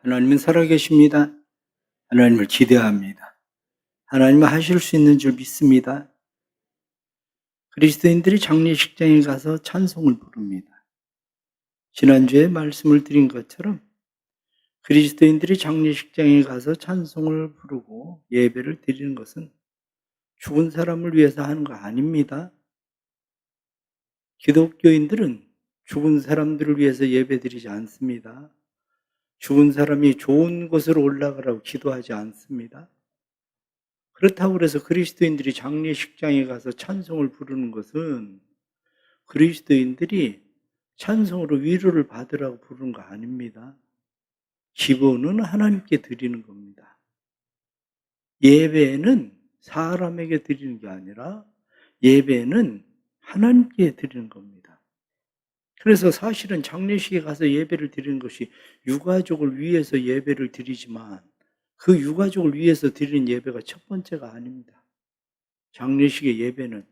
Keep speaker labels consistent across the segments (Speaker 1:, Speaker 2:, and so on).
Speaker 1: 하나님은 살아계십니다. 하나님을 기대합니다. 하나님은 하실 수 있는 줄 믿습니다. 그리스도인들이 장례식장에 가서 찬송을 부릅니다. 지난주에 말씀을 드린 것처럼 그리스도인들이 장례식장에 가서 찬송을 부르고 예배를 드리는 것은 죽은 사람을 위해서 하는 거 아닙니다. 기독교인들은 죽은 사람들을 위해서 예배 드리지 않습니다. 죽은 사람이 좋은 곳으로 올라가라고 기도하지 않습니다. 그렇다고 해서 그리스도인들이 장례식장에 가서 찬송을 부르는 것은 그리스도인들이 찬송으로 위로를 받으라고 부르는 거 아닙니다. 기본은 하나님께 드리는 겁니다. 예배는 사람에게 드리는 게 아니라 예배는 하나님께 드리는 겁니다. 그래서 사실은 장례식에 가서 예배를 드리는 것이 유가족을 위해서 예배를 드리지만 그 유가족을 위해서 드리는 예배가 첫 번째가 아닙니다. 장례식의 예배는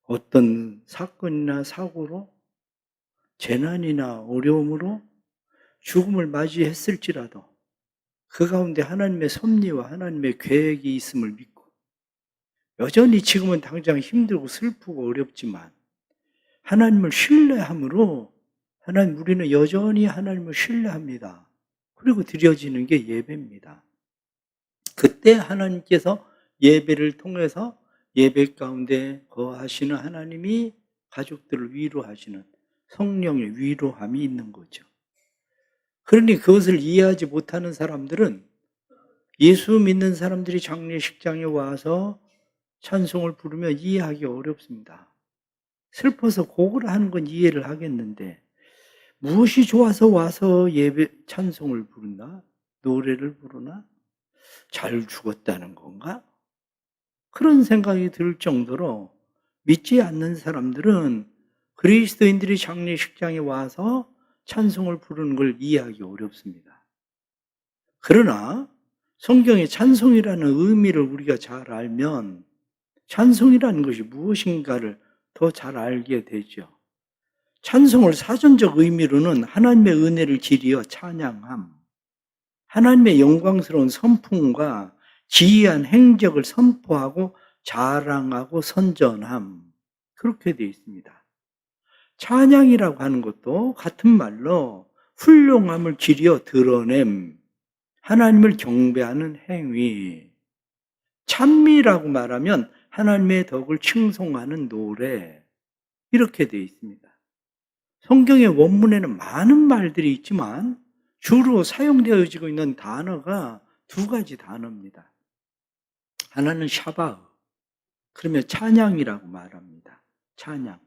Speaker 1: 어떤 사건이나 사고로 재난이나 어려움으로 죽음을 맞이했을지라도 그 가운데 하나님의 섭리와 하나님의 계획이 있음을 믿고 여전히 지금은 당장 힘들고 슬프고 어렵지만 하나님을 신뢰함으로 우리는 여전히 하나님을 신뢰합니다. 그리고 드려지는 게 예배입니다. 그때 하나님께서 예배를 통해서 예배 가운데 거하시는 하나님이 가족들을 위로하시는 성령의 위로함이 있는 거죠. 그러니 그것을 이해하지 못하는 사람들은 예수 믿는 사람들이 장례식장에 와서 찬송을 부르면 이해하기 어렵습니다. 슬퍼서 곡을 하는 건 이해를 하겠는데 무엇이 좋아서 와서 예배 찬송을 부른다? 노래를 부르나? 잘 죽었다는 건가? 그런 생각이 들 정도로 믿지 않는 사람들은 그리스도인들이 장례식장에 와서 찬송을 부르는 걸 이해하기 어렵습니다. 그러나 성경의 찬송이라는 의미를 우리가 잘 알면 찬송이라는 것이 무엇인가를 더 잘 알게 되죠. 찬송을 사전적 의미로는 하나님의 은혜를 기리어 찬양함, 하나님의 영광스러운 선풍과 기이한 행적을 선포하고 자랑하고 선전함, 그렇게 되어 있습니다. 찬양이라고 하는 것도 같은 말로 훌륭함을 기리어 드러냄, 하나님을 경배하는 행위, 찬미라고 말하면 하나님의 덕을 칭송하는 노래, 이렇게 되어 있습니다. 성경의 원문에는 많은 말들이 있지만 주로 사용되어지고 있는 단어가 두 가지 단어입니다. 하나는 샤바흐, 그러면 찬양이라고 말합니다. 찬양.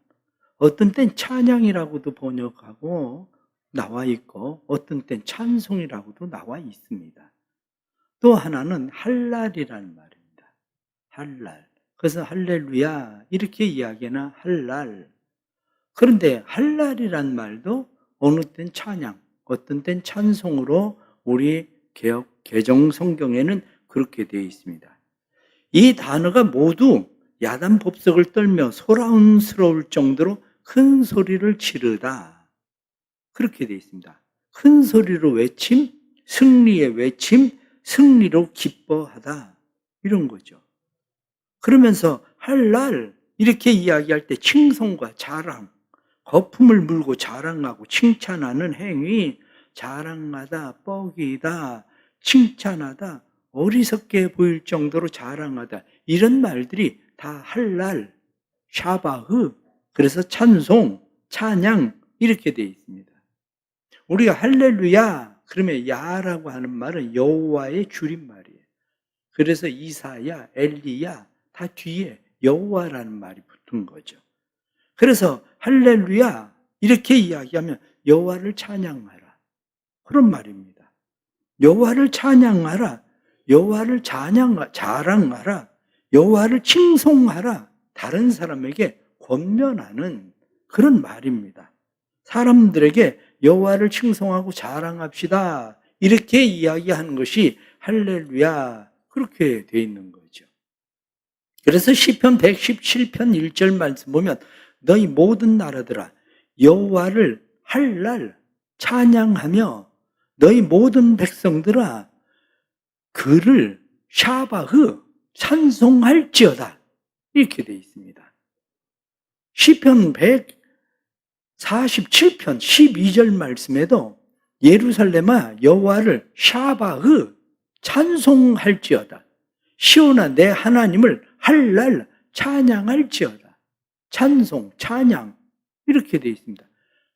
Speaker 1: 어떤 땐 찬양이라고도 번역하고 나와 있고 어떤 땐 찬송이라고도 나와 있습니다. 또 하나는 할랄이라는 말입니다. 할랄. 그래서 할렐루야 이렇게 이야기나 할랄. 그런데 할랄이란 말도 어느 땐 찬양, 어떤 땐 찬송으로 우리 개정 성경에는 그렇게 되어 있습니다. 이 단어가 모두 야단 법석을 떨며 소란스러울 정도로 큰 소리를 지르다, 그렇게 되어 있습니다. 큰 소리로 외침, 승리의 외침, 승리로 기뻐하다, 이런 거죠. 그러면서 할랄 이렇게 이야기할 때 칭송과 자랑, 거품을 물고 자랑하고 칭찬하는 행위, 자랑하다, 뻐기다, 칭찬하다, 어리석게 보일 정도로 자랑하다, 이런 말들이 다 할랄, 샤바흐, 그래서 찬송, 찬양 이렇게 되어 있습니다. 우리가 할렐루야 그러면 야라고 하는 말은 여호와의 줄임말이에요. 그래서 이사야, 엘리야 다 뒤에 여호와라는 말이 붙은 거죠. 그래서 할렐루야 이렇게 이야기하면 여호와를 찬양하라, 그런 말입니다. 여호와를 찬양하라, 여호와를 자랑하라, 여호와를 칭송하라, 다른 사람에게 권면하는 그런 말입니다. 사람들에게 여호와를 칭송하고 자랑합시다 이렇게 이야기하는 것이 할렐루야, 그렇게 되어 있는 거죠. 그래서 시편 117편 1절 말씀 보면 너희 모든 나라들아 여호와를 할랄 찬양하며 너희 모든 백성들아 그를 샤바흐 찬송할지어다. 이렇게 되어 있습니다. 시편 147편 12절 말씀에도 예루살렘아 여호와를 샤바흐 찬송할지어다. 시온아 내 하나님을 할랄 찬양할지어다. 찬송, 찬양 이렇게 되어 있습니다.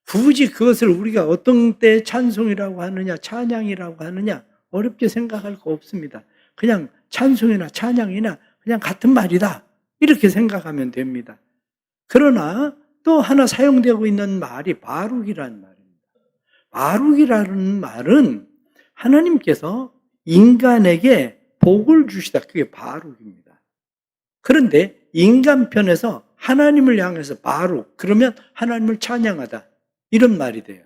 Speaker 1: 굳이 그것을 우리가 어떤 때 찬송이라고 하느냐 찬양이라고 하느냐 어렵게 생각할 거 없습니다. 그냥 찬송이나 찬양이나 그냥 같은 말이다 이렇게 생각하면 됩니다. 그러나 또 하나 사용되고 있는 말이 바룩이라는 말입니다. 바룩이라는 말은 하나님께서 인간에게 복을 주시다. 그게 바룩입니다. 그런데 인간 편에서 하나님을 향해서 바룩 그러면 하나님을 찬양하다 이런 말이 돼요.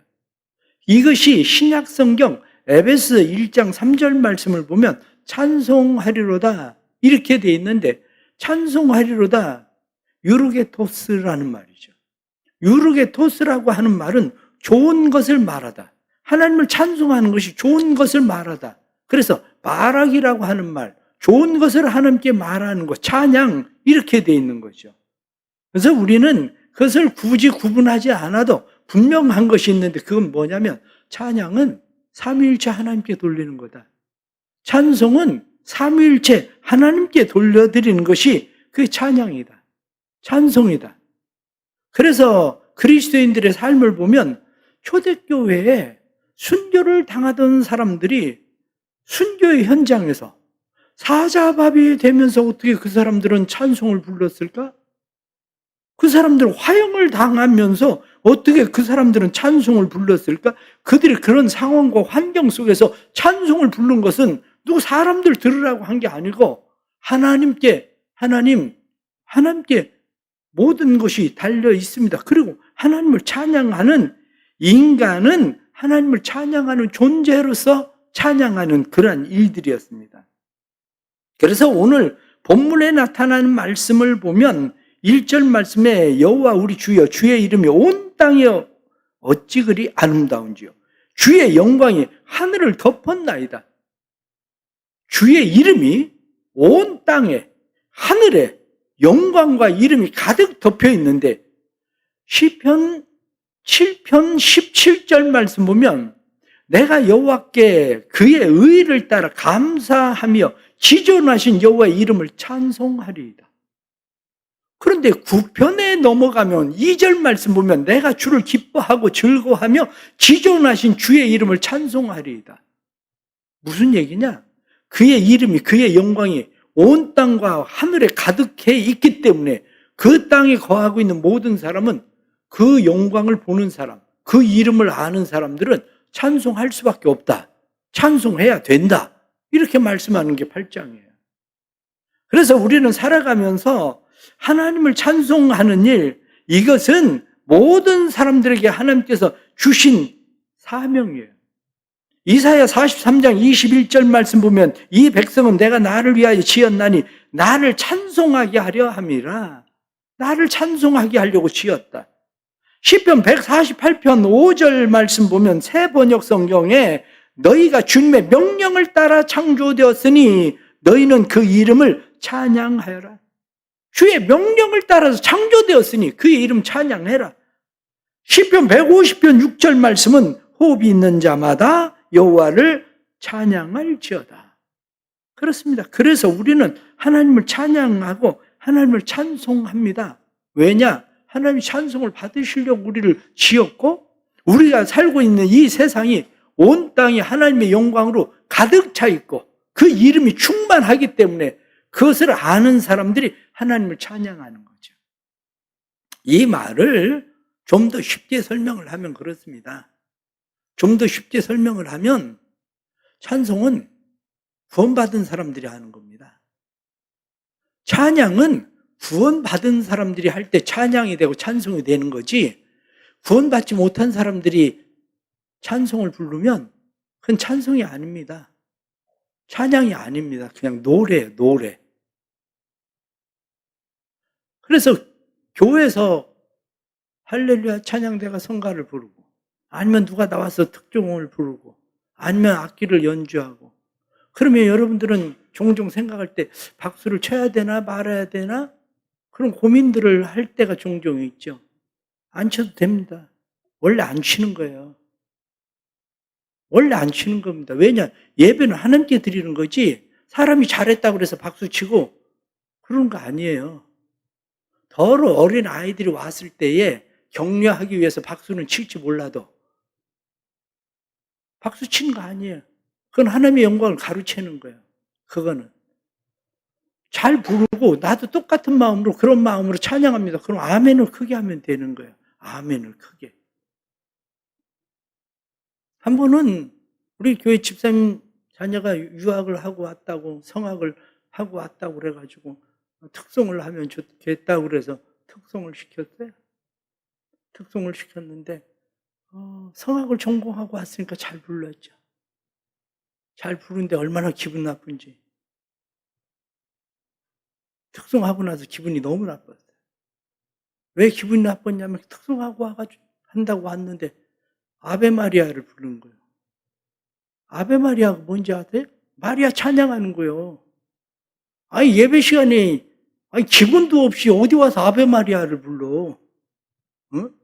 Speaker 1: 이것이 신약 성경 에베소 1장 3절 말씀을 보면 찬송하리로다 이렇게 돼 있는데 찬송하리로다 유르게토스라는 말이죠. 유르게토스라고 하는 말은 좋은 것을 말하다. 하나님을 찬송하는 것이 좋은 것을 말하다. 그래서 바락이라고 하는 말, 좋은 것을 하나님께 말하는 것, 찬양 이렇게 돼 있는 거죠. 그래서 우리는 그것을 굳이 구분하지 않아도 분명한 것이 있는데 그건 뭐냐면 찬양은 삼위일체 하나님께 돌리는 거다. 찬송은 삼위일체 하나님께 돌려드리는 것이 그게 찬양이다. 찬송이다. 그래서 그리스도인들의 삶을 보면 초대교회에 순교를 당하던 사람들이 순교의 현장에서 사자밥이 되면서 어떻게 그 사람들은 찬송을 불렀을까? 그 사람들은 화형을 당하면서 어떻게 그 사람들은 찬송을 불렀을까? 그들이 그런 상황과 환경 속에서 찬송을 부른 것은 누구 사람들 들으라고 한 게 아니고 하나님께 모든 것이 달려 있습니다. 그리고 하나님을 찬양하는 인간은 하나님을 찬양하는 존재로서 찬양하는 그러한 일들이었습니다. 그래서 오늘 본문에 나타나는 말씀을 보면 1절 말씀에 여호와 우리 주여 주의 이름이 온 땅에 어찌 그리 아름다운지요. 주의 영광이 하늘을 덮었나이다. 주의 이름이 온 땅에 하늘에 영광과 이름이 가득 덮여 있는데 시편 7편 17절 말씀 보면 내가 여호와께 그의 의를 따라 감사하며 지존하신 여호와의 이름을 찬송하리이다. 그런데 9편에 넘어가면 2절 말씀 보면 내가 주를 기뻐하고 즐거워하며 지존하신 주의 이름을 찬송하리이다. 무슨 얘기냐? 그의 이름이 그의 영광이 온 땅과 하늘에 가득해 있기 때문에 그 땅에 거하고 있는 모든 사람은 그 영광을 보는 사람, 그 이름을 아는 사람들은 찬송할 수밖에 없다. 찬송해야 된다. 이렇게 말씀하는 게 8장이에요. 그래서 우리는 살아가면서 하나님을 찬송하는 일, 이것은 모든 사람들에게 하나님께서 주신 사명이에요. 이사야 43장 21절 말씀 보면 이 백성은 내가 나를 위하여 지었나니 나를 찬송하게 하려 함이라. 나를 찬송하게 하려고 지었다. 시편 148편 5절 말씀 보면 새 번역 성경에 너희가 주님의 명령을 따라 창조되었으니 너희는 그 이름을 찬양하여라. 주의 명령을 따라서 창조되었으니 그의 이름 찬양해라. 시편 150편 6절 말씀은 호흡이 있는 자마다 여호와를 찬양할지어다. 그렇습니다. 그래서 우리는 하나님을 찬양하고 하나님을 찬송합니다. 왜냐? 하나님이 찬송을 받으시려고 우리를 지었고 우리가 살고 있는 이 세상이 온 땅이 하나님의 영광으로 가득 차 있고 그 이름이 충만하기 때문에 그것을 아는 사람들이 하나님을 찬양하는 거죠. 이 말을 좀 더 쉽게 설명을 하면 그렇습니다. 좀 더 쉽게 설명을 하면 찬송은 구원받은 사람들이 하는 겁니다. 찬양은 구원받은 사람들이 할 때 찬양이 되고 찬송이 되는 거지 구원받지 못한 사람들이 찬송을 부르면 그건 찬송이 아닙니다. 찬양이 아닙니다. 그냥 노래예요, 노래. 그래서 교회에서 할렐루야 찬양대가 성가를 부르고 아니면 누가 나와서 특종을 부르고 아니면 악기를 연주하고. 그러면 여러분들은 종종 생각할 때 박수를 쳐야 되나 말아야 되나? 그런 고민들을 할 때가 종종 있죠. 안 쳐도 됩니다. 원래 안 치는 거예요. 원래 안 치는 겁니다. 왜냐? 예배는 하나님께 드리는 거지 사람이 잘했다고 그래서 박수 치고 그런 거 아니에요. 더러 어린 아이들이 왔을 때에 격려하기 위해서 박수는 칠지 몰라도 박수 치는 거 아니에요. 그건 하나님의 영광을 가로채는 거예요. 그거는. 잘 부르고 나도 똑같은 마음으로 그런 마음으로 찬양합니다. 그럼 아멘을 크게 하면 되는 거예요. 아멘을 크게. 한 번은 우리 교회 집사님 자녀가 유학을 하고 왔다고 성악을 하고 왔다고 그래가지고 특송을 하면 좋겠다고 그래서 특송을 시켰어요. 특송을 시켰는데 성악을 전공하고 왔으니까 잘 불렀죠. 잘 부르는데 얼마나 기분 나쁜지. 특송하고 나서 기분이 너무 나빴어요. 왜 기분이 나빴냐면 특송하고 와가지고 한다고 왔는데 아베 마리아를 부르는 거예요. 아베 마리아가 뭔지 아세요? 마리아 찬양하는 거예요. 아니 예배 시간에 아니 기분도 없이 어디 와서 아베 마리아를 불러? 응?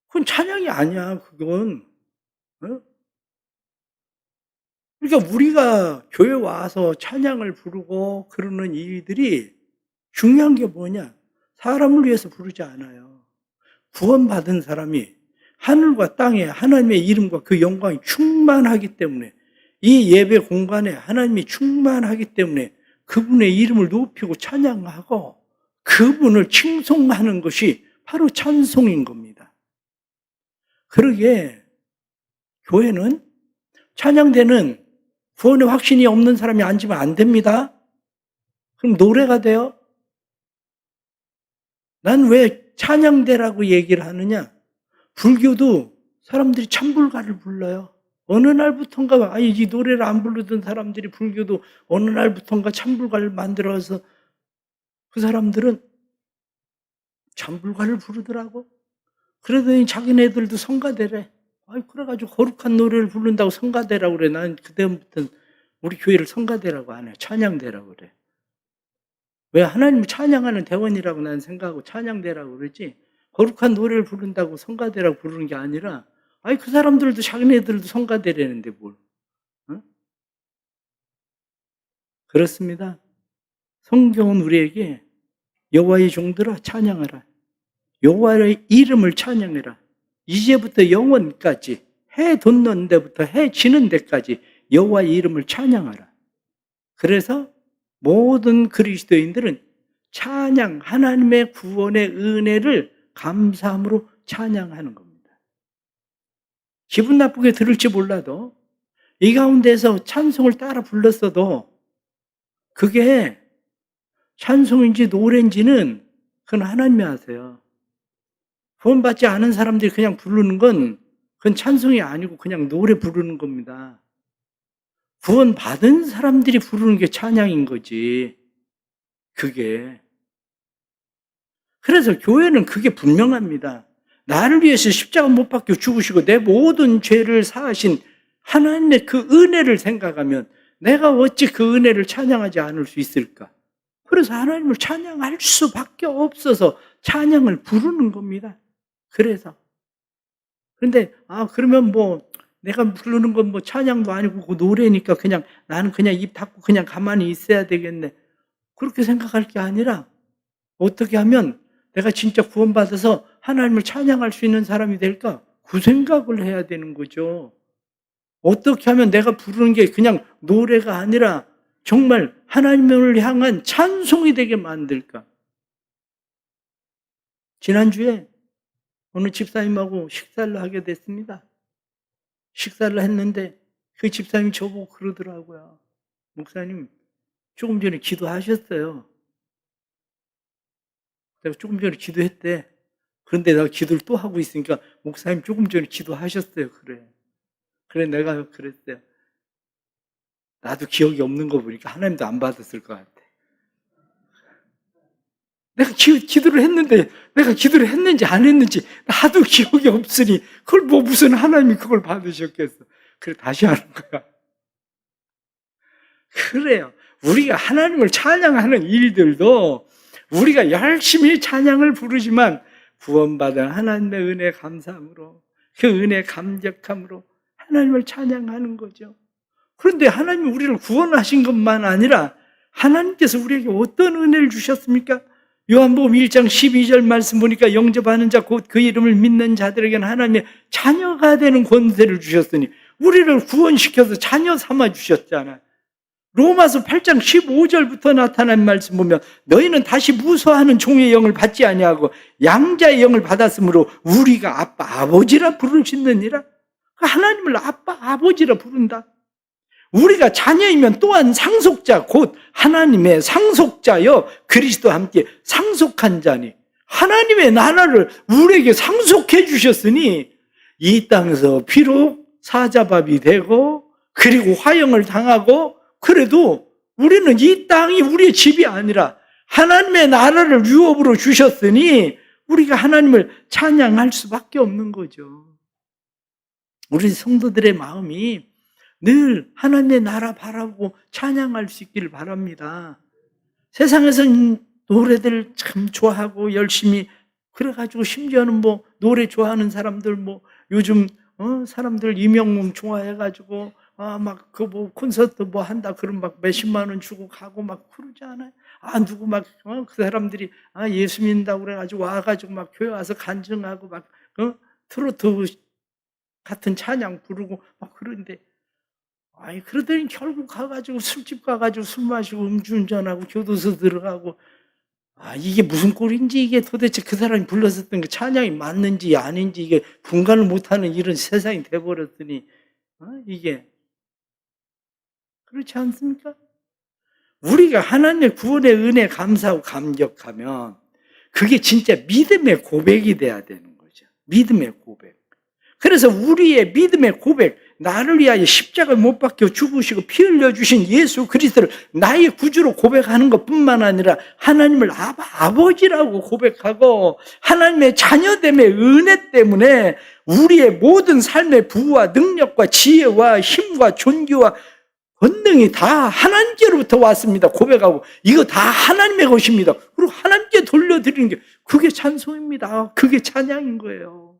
Speaker 1: 그건 찬양이 아니야. 그건. 응? 그러니까 우리가 교회 와서 찬양을 부르고 그러는 일들이 중요한 게 뭐냐? 사람을 위해서 부르지 않아요. 구원받은 사람이 하늘과 땅에 하나님의 이름과 그 영광이 충만하기 때문에 이 예배 공간에 하나님이 충만하기 때문에 그분의 이름을 높이고 찬양하고 그분을 칭송하는 것이 바로 찬송인 겁니다. 그러기에 교회는 찬양대는 구원의 확신이 없는 사람이 앉으면 안 됩니다. 그럼 노래가 돼요? 난 왜 찬양대라고 얘기를 하느냐? 불교도 사람들이 찬불가를 불러요. 어느 날부턴가 이 노래를 안 부르던 사람들이 불교도 어느 날부턴가 찬불가를 만들어서 그 사람들은 찬불가를 부르더라고. 그러더니 자기네들도 성가대래. 그래가지고 거룩한 노래를 부른다고 성가대라고 그래. 난 그다음부터 우리 교회를 성가대라고 안 해. 찬양대라고 그래. 왜 하나님을 찬양하는 대원이라고 난 생각하고 찬양대라고 그러지. 거룩한 노래를 부른다고 성가대라고 부르는 게 아니라 그 사람들도 자기네들도 성가대라는데 뭘. 어? 그렇습니다. 성경은 우리에게 여호와의 종들아 찬양하라. 여호와의 이름을 찬양해라. 이제부터 영원까지 해 돋는 데부터 해 지는 데까지 여호와의 이름을 찬양하라. 그래서 모든 그리스도인들은 찬양, 하나님의 구원의 은혜를 감사함으로 찬양하는 겁니다. 기분 나쁘게 들을지 몰라도 이 가운데서 찬송을 따라 불렀어도 그게 찬송인지 노래인지는 그건 하나님이 아세요. 구원받지 않은 사람들이 그냥 부르는 건 그건 찬송이 아니고 그냥 노래 부르는 겁니다. 구원받은 사람들이 부르는 게 찬양인 거지. 그게. 그래서 교회는 그게 분명합니다. 나를 위해서 십자가 못 박혀 죽으시고 내 모든 죄를 사하신 하나님의 그 은혜를 생각하면 내가 어찌 그 은혜를 찬양하지 않을 수 있을까? 그래서 하나님을 찬양할 수밖에 없어서 찬양을 부르는 겁니다. 그래서. 그런데 그러면 내가 부르는 건 찬양도 아니고 그 노래니까 그냥 나는 그냥 입 닫고 그냥 가만히 있어야 되겠네. 그렇게 생각할 게 아니라 어떻게 하면 내가 진짜 구원받아서 하나님을 찬양할 수 있는 사람이 될까? 그 생각을 해야 되는 거죠. 어떻게 하면 내가 부르는 게 그냥 노래가 아니라 정말 하나님을 향한 찬송이 되게 만들까? 지난주에 어느 집사님하고 식사를 하게 됐습니다. 식사를 했는데 그 집사님이 저보고 그러더라고요. 목사님, 조금 전에 기도하셨어요. 내가 조금 전에 기도했대. 그런데 내가 기도를 또 하고 있으니까 목사님 조금 전에 기도하셨어요. 그래. 그래 내가 그랬어요. 나도 기억이 없는 거 보니까 하나님도 안 받았을 것 같아. 내가 기도를 했는데 내가 기도를 했는지 안 했는지 나도 기억이 없으니 그걸 뭐 무슨 하나님이 그걸 받으셨겠어. 그래 다시 하는 거야. 그래요. 우리가 하나님을 찬양하는 일들도 우리가 열심히 찬양을 부르지만 구원받은 하나님의 은혜 감사함으로 그 은혜 감격함으로 하나님을 찬양하는 거죠. 그런데 하나님이 우리를 구원하신 것만 아니라 하나님께서 우리에게 어떤 은혜를 주셨습니까? 요한복음 1장 12절 말씀 보니까 영접하는 자 곧 그 이름을 믿는 자들에게는 하나님의 자녀가 되는 권세를 주셨으니 우리를 구원시켜서 자녀 삼아 주셨잖아요. 로마서 8장 15절부터 나타난 말씀 보면 너희는 다시 무소하는 종의 영을 받지 아니하고 양자의 영을 받았으므로 우리가 아빠 아버지라 부르시느니라. 하나님을 아빠 아버지라 부른다. 우리가 자녀이면 또한 상속자 곧 하나님의 상속자여 그리스도와 함께 상속한 자니 하나님의 나라를 우리에게 상속해 주셨으니 이 땅에서 비록 사자밥이 되고 그리고 화형을 당하고 그래도 우리는 이 땅이 우리의 집이 아니라 하나님의 나라를 유업으로 주셨으니 우리가 하나님을 찬양할 수밖에 없는 거죠. 우리 성도들의 마음이 늘 하나님의 나라 바라보고 찬양할 수 있기를 바랍니다. 세상에서는 노래들 참 좋아하고 열심히 그래가지고 심지어는 뭐 노래 좋아하는 사람들 뭐 요즘 사람들 이명웅 좋아해가지고 막 그 뭐 콘서트 뭐 한다 그러면 막 몇십만 원 주고 가고 막 그러지 않아요? 누구 막 그 사람들이 예수 믿는다고 그래가지고 와가지고 막 교회 와서 간증하고 막 트로트 같은 찬양 부르고 막 그런데 그러더니 결국 가가지고 술집 가가지고 술 마시고 음주운전하고 교도소 들어가고 이게 무슨 꼴인지 이게 도대체 그 사람이 불렀었던 그 찬양이 맞는지 아닌지 이게 분간을 못하는 이런 세상이 돼버렸더니 이게 그렇지 않습니까? 우리가 하나님의 구원의 은혜 감사하고 감격하면 그게 진짜 믿음의 고백이 돼야 되는 거죠. 믿음의 고백. 그래서 우리의 믿음의 고백, 나를 위하여 십자가에 못 박혀 죽으시고 피 흘려주신 예수 그리스도를 나의 구주로 고백하는 것뿐만 아니라 하나님을 아버지라고 고백하고 하나님의 자녀됨의 은혜 때문에 우리의 모든 삶의 부와 능력과 지혜와 힘과 존귀와 권능이 다 하나님께로부터 왔습니다. 고백하고 이거 다 하나님의 것입니다. 그리고 하나님께 돌려드리는 게 그게 찬송입니다. 그게 찬양인 거예요.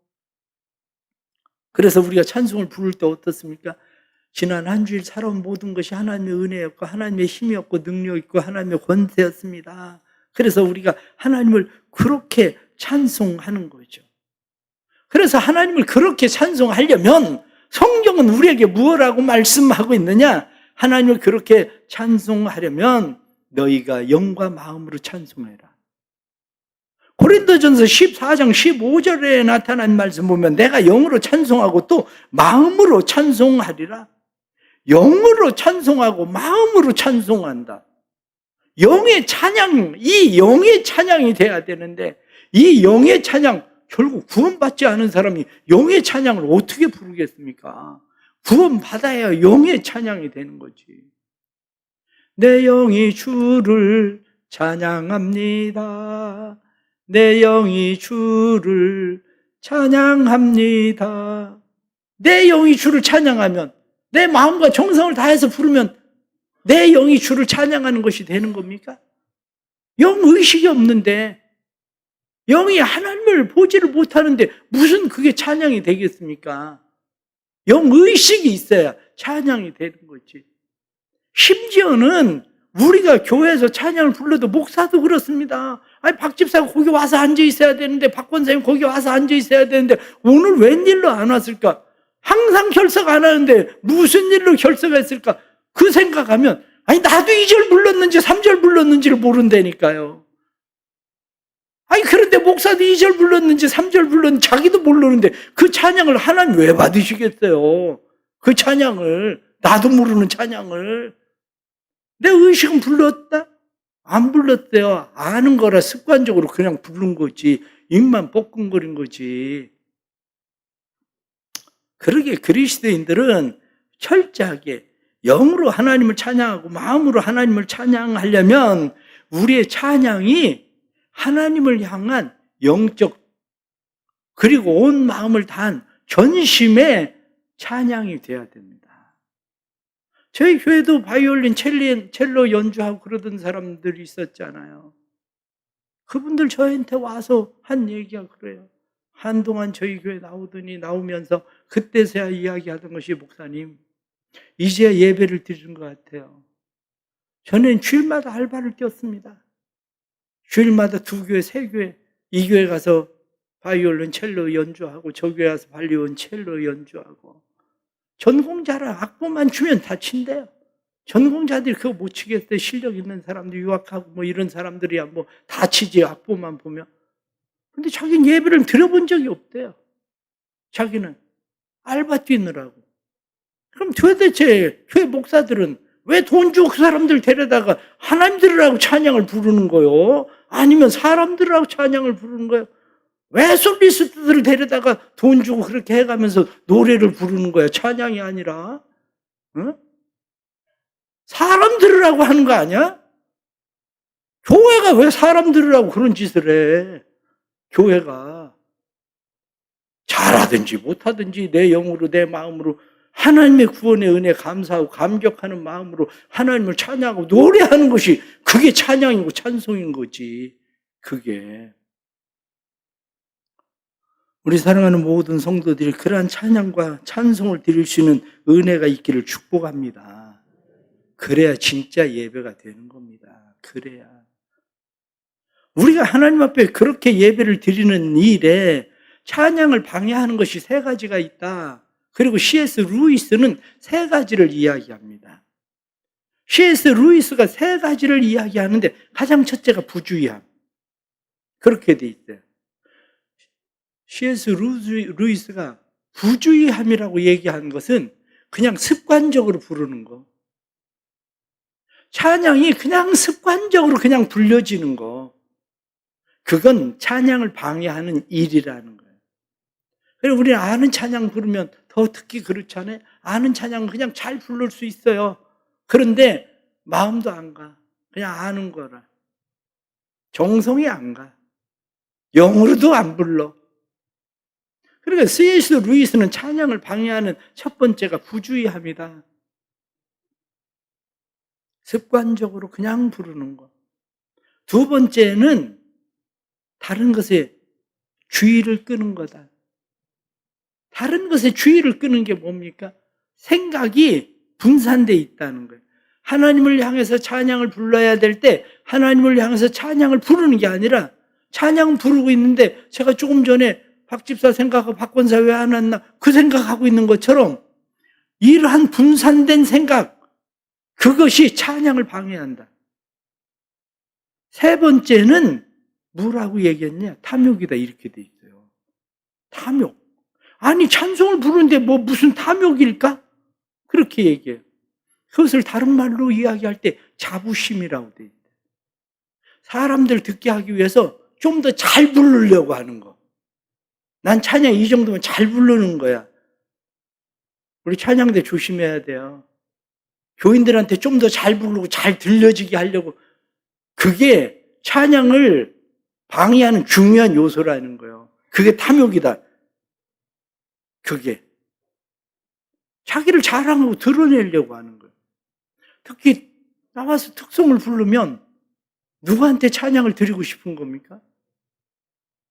Speaker 1: 그래서 우리가 찬송을 부를 때 어떻습니까? 지난 한 주일 살아온 모든 것이 하나님의 은혜였고 하나님의 힘이었고 능력이었고 하나님의 권세였습니다. 그래서 우리가 하나님을 그렇게 찬송하는 거죠. 그래서 하나님을 그렇게 찬송하려면 성경은 우리에게 무엇라고 말씀하고 있느냐? 하나님을 그렇게 찬송하려면 너희가 영과 마음으로 찬송해라. 고린도전서 14장 15절에 나타난 말씀 보면 내가 영으로 찬송하고 또 마음으로 찬송하리라. 영으로 찬송하고 마음으로 찬송한다. 영의 찬양, 이 영의 찬양이 돼야 되는데 이 영의 찬양, 결국 구원받지 않은 사람이 영의 찬양을 어떻게 부르겠습니까? 구원받아야 영의 찬양이 되는 거지. 내 영이 주를 찬양합니다. 내 영이 주를 찬양합니다. 내 영이 주를 찬양하면 내 마음과 정성을 다해서 부르면 내 영이 주를 찬양하는 것이 되는 겁니까? 영의식이 없는데 영이 하나님을 보지를 못하는데 무슨 그게 찬양이 되겠습니까? 영의식이 있어야 찬양이 되는 거지. 심지어는 우리가 교회에서 찬양을 불러도 목사도 그렇습니다. 박 집사가 거기 와서 앉아 있어야 되는데 박 권사님 거기 와서 앉아 있어야 되는데 오늘 웬일로 안 왔을까? 항상 결석 안 하는데 무슨 일로 결석했을까? 그 생각하면 나도 2절 불렀는지 3절 불렀는지를 모른다니까요. 그런데 목사도 2절 불렀는지 3절 불렀는지 자기도 모르는데 그 찬양을 하나님 왜 받으시겠어요? 그 찬양을, 나도 모르는 찬양을. 내 의식은 불렀다? 안 불렀대요. 아는 거라 습관적으로 그냥 부른 거지. 입만 뻐끔거린 거지. 그러게 그리스도인들은 철저하게 영으로 하나님을 찬양하고 마음으로 하나님을 찬양하려면 우리의 찬양이 하나님을 향한 영적 그리고 온 마음을 다한 전심의 찬양이 돼야 됩니다. 저희 교회도 바이올린, 첼로 연주하고 그러던 사람들이 있었잖아요. 그분들 저한테 와서 한 얘기가 그래요. 한동안 저희 교회 나오면서 그때서야 이야기하던 것이, 목사님, 이제야 예배를 드리는 것 같아요. 저는 주일마다 알바를 뛰었습니다. 주일마다 2교회, 3교회, 이 교회 가서 바이올린, 첼로 연주하고 저 교회 가서 바이올린, 첼로 연주하고, 전공자라 악보만 주면 다 친대요. 전공자들이 그거 못 치겠어요. 실력 있는 사람들, 유학하고 뭐 이런 사람들이야 뭐 다 치지, 악보만 보면. 근데 자기는 예배를 들어본 적이 없대요. 자기는 알바 뛰느라고. 그럼 도대체 교회 목사들은 왜 돈 주고 그 사람들 데려다가 하나님 들으라고 찬양을 부르는 거요? 아니면 사람 들으라고 찬양을 부르는 거요? 왜 솔리스트들을 데려다가 돈 주고 그렇게 해가면서 노래를 부르는 거야? 찬양이 아니라. 응? 사람 들으라고 하는 거 아니야? 교회가 왜 사람 들으라고 그런 짓을 해? 교회가 잘하든지 못하든지 내 영으로, 내 마음으로 하나님의 구원의 은혜 감사하고 감격하는 마음으로 하나님을 찬양하고 노래하는 것이, 그게 찬양이고 찬송인 거지. 그게 우리 사랑하는 모든 성도들이 그러한 찬양과 찬송을 드릴 수 있는 은혜가 있기를 축복합니다. 그래야 진짜 예배가 되는 겁니다. 그래야 우리가 하나님 앞에 그렇게 예배를 드리는 일에 찬양을 방해하는 것이 3가지가 있다. 그리고 C.S. 루이스는 3가지를 이야기합니다. C.S. 루이스가 3가지를 이야기하는데, 가장 첫째가 부주의함. 그렇게 돼 있어요. C.S. 루이스가 부주의함이라고 얘기한 것은 그냥 습관적으로 부르는 거. 찬양이 그냥 습관적으로 그냥 불려지는 거. 그건 찬양을 방해하는 일이라는 거예요. 그리고 우리는 아는 찬양 부르면 더 특히 그렇잖아요. 아는 찬양은 그냥 잘 부를 수 있어요. 그런데 마음도 안 가. 그냥 아는 거라. 정성이 안 가. 영으로도 안 불러. 그러니까 C.S. 루이스는 찬양을 방해하는 첫 번째가 부주의함이다. 습관적으로 그냥 부르는 것. 2번째는 다른 것에 주의를 끄는 거다. 다른 것에 주의를 끄는 게 뭡니까? 생각이 분산되어 있다는 거예요. 하나님을 향해서 찬양을 불러야 될 때 하나님을 향해서 찬양을 부르는 게 아니라, 찬양 부르고 있는데 제가 조금 전에 박 집사 생각하고 박 권사 왜 안 왔나 그 생각하고 있는 것처럼, 이러한 분산된 생각, 그것이 찬양을 방해한다. 3번째는 뭐라고 얘기했냐? 탐욕이다, 이렇게 돼 있어요. 탐욕. 아니, 찬송을 부르는데 뭐 무슨 탐욕일까? 그렇게 얘기해요. 그것을 다른 말로 이야기할 때 자부심이라고 돼 있어요. 사람들 듣게 하기 위해서 좀 더 잘 부르려고 하는 거. 난 찬양 이 정도면 잘 부르는 거야. 우리 찬양대 조심해야 돼요. 교인들한테 좀 더 잘 부르고 잘 들려지게 하려고, 그게 찬양을 방해하는 중요한 요소라는 거예요. 그게 탐욕이다. 그게 자기를 자랑하고 드러내려고 하는 거예요. 특히 나와서 특송을 부르면 누구한테 찬양을 드리고 싶은 겁니까?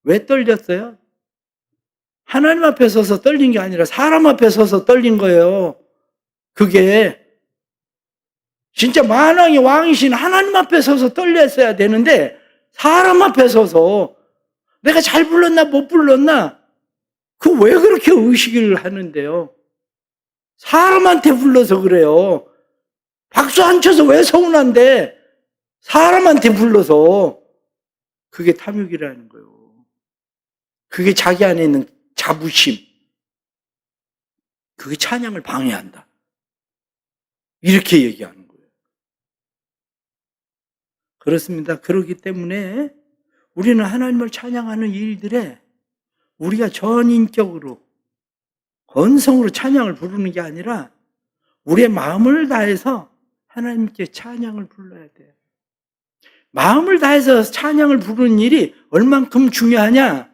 Speaker 1: 왜 떨렸어요? 하나님 앞에 서서 떨린 게 아니라 사람 앞에 서서 떨린 거예요. 그게 진짜 만왕의 왕이신 하나님 앞에 서서 떨렸어야 되는데, 사람 앞에 서서 내가 잘 불렀나 못 불렀나, 그 왜 그렇게 의식을 하는데요? 사람한테 불러서 그래요. 박수 안 쳐서 왜 서운한데, 사람한테 불러서. 그게 탐욕이라는 거예요. 그게 자기 안에 있는 자부심. 그게 찬양을 방해한다. 이렇게 얘기하는 거예요. 그렇습니다. 그렇기 때문에 우리는 하나님을 찬양하는 일들에 우리가 전인격으로, 건성으로 찬양을 부르는 게 아니라 우리의 마음을 다해서 하나님께 찬양을 불러야 돼요. 마음을 다해서 찬양을 부르는 일이 얼만큼 중요하냐?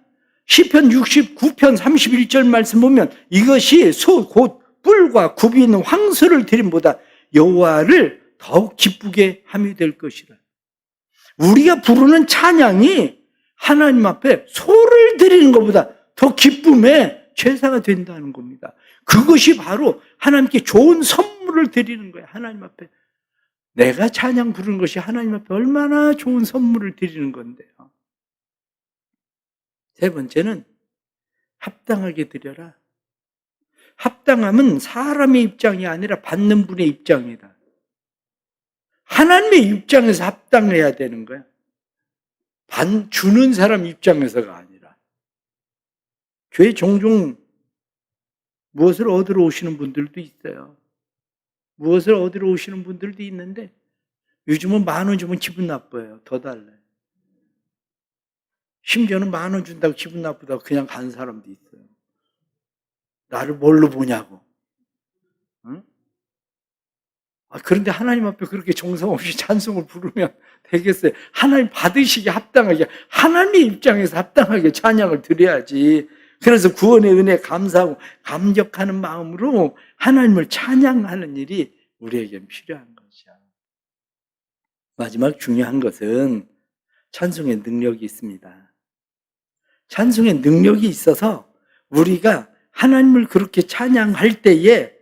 Speaker 1: 시편 69편 31절 말씀 보면 이것이 곧 뿔과 굽이 있는 황소를 드림보다 여호와를 더욱 기쁘게 함이 될 것이라. 우리가 부르는 찬양이 하나님 앞에 소를 드리는 것보다 더 기쁨의 제사가 된다는 겁니다. 그것이 바로 하나님께 좋은 선물을 드리는 거예요. 하나님 앞에 내가 찬양 부르는 것이 하나님 앞에 얼마나 좋은 선물을 드리는 건데요. 세 번째는 합당하게 드려라. 합당함은 사람의 입장이 아니라 받는 분의 입장이다. 하나님의 입장에서 합당해야 되는 거야. 주는 사람 입장에서가 아니라. 교회 종종 무엇을 얻으러 오시는 분들도 있어요. 무엇을 얻으러 오시는 분들도 있는데 요즘은 10,000원 주면 기분 나빠요. 더 달래. 심지어는 10,000원 준다고 기분 나쁘다고 그냥 가는 사람도 있어요. 나를 뭘로 보냐고. 응? 그런데 하나님 앞에 그렇게 정성 없이 찬송을 부르면 되겠어요? 하나님 받으시기 합당하게, 하나님의 입장에서 합당하게 찬양을 드려야지. 그래서 구원의 은혜에 감사하고 감격하는 마음으로 하나님을 찬양하는 일이 우리에겐 필요한 것이야. 마지막 중요한 것은 찬송의 능력이 있습니다. 찬송의 능력이 있어서 우리가 하나님을 그렇게 찬양할 때에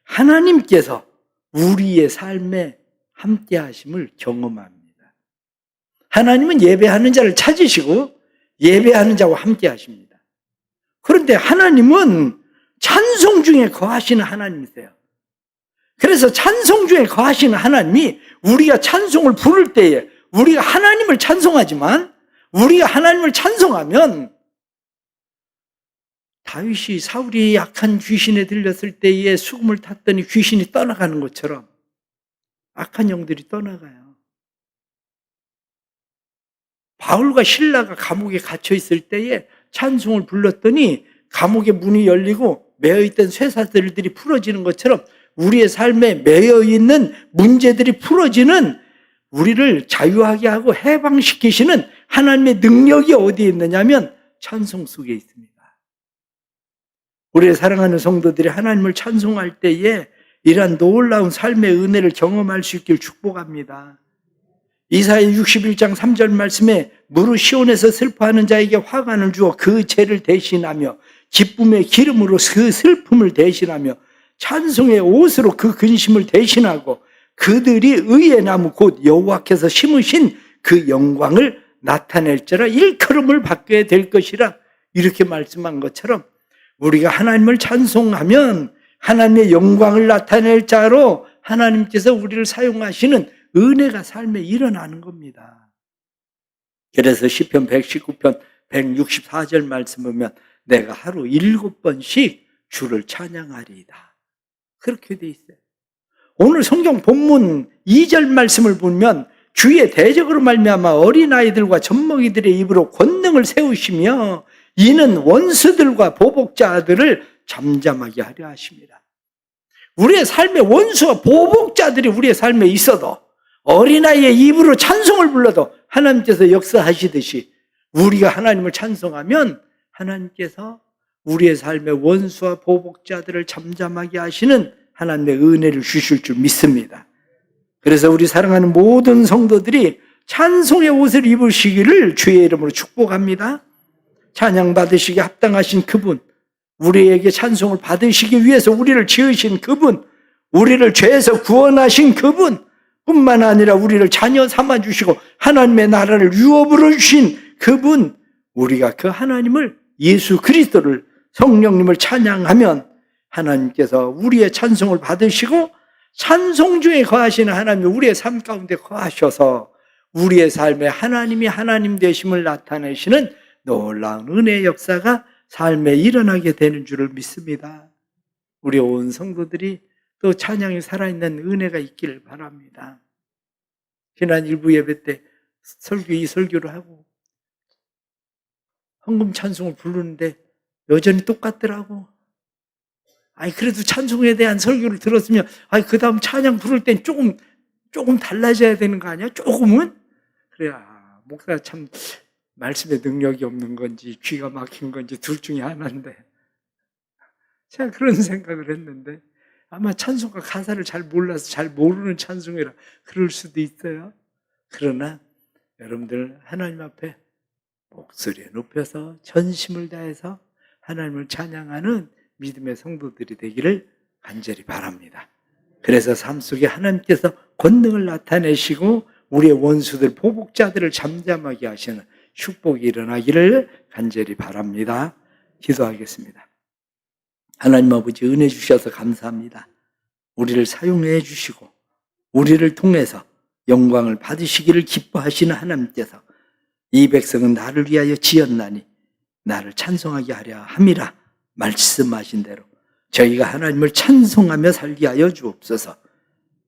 Speaker 1: 하나님께서 우리의 삶에 함께 하심을 경험합니다. 하나님은 예배하는 자를 찾으시고 예배하는 자와 함께 하십니다. 그런데 하나님은 찬송 중에 거하시는 하나님이세요. 그래서 찬송 중에 거하시는 하나님이 우리가 찬송을 부를 때에 우리가 하나님을 찬송하지만 우리가 하나님을 찬송하면 다윗이 사울이 약한 귀신에 들렸을 때에 수금을 탔더니 귀신이 떠나가는 것처럼 악한 영들이 떠나가요. 바울과 실라가 감옥에 갇혀 있을 때에 찬송을 불렀더니 감옥의 문이 열리고 매여있던 쇠사슬들이 풀어지는 것처럼 우리의 삶에 매여있는 문제들이 풀어지는, 우리를 자유하게 하고 해방시키시는 하나님의 능력이 어디에 있느냐면 찬송 속에 있습니다. 우리의 사랑하는 성도들이 하나님을 찬송할 때에 이러한 놀라운 삶의 은혜를 경험할 수 있길 축복합니다. 이사야 61장 3절 말씀에 무릇 시온에서 슬퍼하는 자에게 화관을 주어 그 죄를 대신하며 기쁨의 기름으로 그 슬픔을 대신하며 찬송의 옷으로 그 근심을 대신하고 그들이 의의 나무 곧 여호와께서 심으신 그 영광을 나타낼지라 일컬음을 받게 될 것이라, 이렇게 말씀한 것처럼 우리가 하나님을 찬송하면 하나님의 영광을 나타낼 자로 하나님께서 우리를 사용하시는 은혜가 삶에 일어나는 겁니다. 그래서 시편 119편 164절 말씀 보면 내가 하루 7번씩 주를 찬양하리이다. 그렇게 돼 있어요. 오늘 성경 본문 2절 말씀을 보면 주의 대적으로 말미암아 어린아이들과 젖먹이들의 입으로 권능을 세우시며 이는 원수들과 보복자들을 잠잠하게 하려 하십니다. 우리의 삶에 원수와 보복자들이 우리의 삶에 있어도 어린아이의 입으로 찬송을 불러도 하나님께서 역사하시듯이 우리가 하나님을 찬송하면 하나님께서 우리의 삶에 원수와 보복자들을 잠잠하게 하시는 하나님의 은혜를 주실 줄 믿습니다. 그래서 우리 사랑하는 모든 성도들이 찬송의 옷을 입으시기를 주의 이름으로 축복합니다. 찬양 받으시기에 합당하신 그분, 우리에게 찬송을 받으시기 위해서 우리를 지으신 그분, 우리를 죄에서 구원하신 그분 뿐만 아니라 우리를 자녀 삼아주시고 하나님의 나라를 유업으로 주신 그분, 우리가 그 하나님을, 예수 그리스도를, 성령님을 찬양하면 하나님께서 우리의 찬송을 받으시고 찬송 중에 거하시는 하나님이 우리의 삶 가운데 거하셔서 우리의 삶에 하나님이 하나님 되심을 나타내시는 놀라운 은혜의 역사가 삶에 일어나게 되는 줄을 믿습니다. 우리 온 성도들이 또 찬양이 살아있는 은혜가 있기를 바랍니다. 지난 일부 예배 때 이 설교를 하고 헌금 찬송을 부르는데 여전히 똑같더라고. 그래도 찬송에 대한 설교를 들었으면 그 다음 찬양 부를 땐 조금 달라져야 되는 거 아니야? 조금은? 그래, 목사 참 말씀에 능력이 없는 건지 귀가 막힌 건지 둘 중에 하나인데 제가 그런 생각을 했는데 아마 찬송가 가사를 잘 몰라서 잘 모르는 찬송이라 그럴 수도 있어요. 그러나 여러분들 하나님 앞에 목소리 높여서 전심을 다해서 하나님을 찬양하는 믿음의 성도들이 되기를 간절히 바랍니다. 그래서 삶 속에 하나님께서 권능을 나타내시고 우리의 원수들, 보복자들을 잠잠하게 하시는 축복이 일어나기를 간절히 바랍니다. 기도하겠습니다. 하나님 아버지 은혜 주셔서 감사합니다. 우리를 사용해 주시고 우리를 통해서 영광을 받으시기를 기뻐하시는 하나님께서 이 백성은 나를 위하여 지었나니 나를 찬송하게 하려 함이라 말씀하신 대로 저희가 하나님을 찬송하며 살게 하여 주옵소서.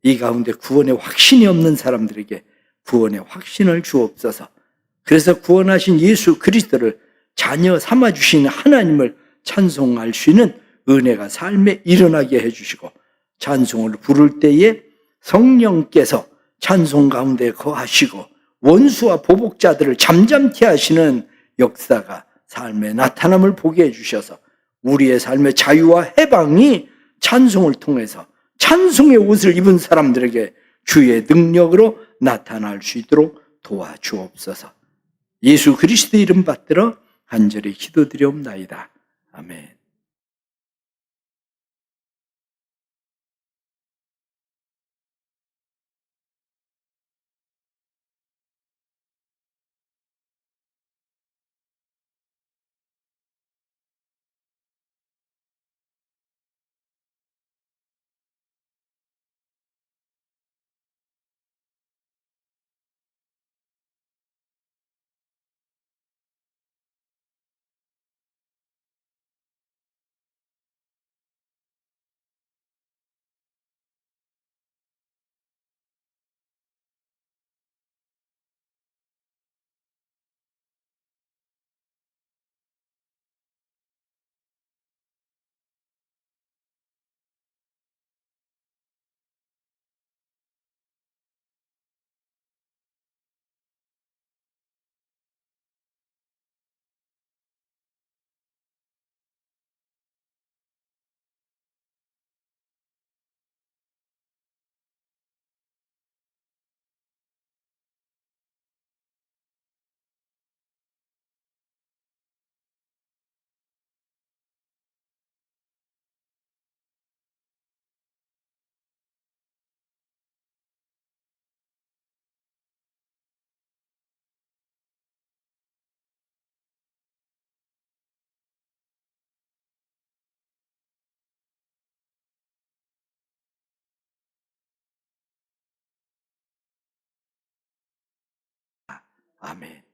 Speaker 1: 이 가운데 구원의 확신이 없는 사람들에게 구원의 확신을 주옵소서. 그래서 구원하신 예수 그리스도를 자녀 삼아주시는 하나님을 찬송할 수 있는 은혜가 삶에 일어나게 해주시고 찬송을 부를 때에 성령께서 찬송 가운데 거하시고 원수와 보복자들을 잠잠케 하시는 역사가 삶의 나타남을 보게 해주셔서 우리의 삶의 자유와 해방이 찬송을 통해서 찬송의 옷을 입은 사람들에게 주의 능력으로 나타날 수 있도록 도와주옵소서. 예수 그리스도의 이름 받들어 간절히 기도드리옵나이다. 아멘. 아멘.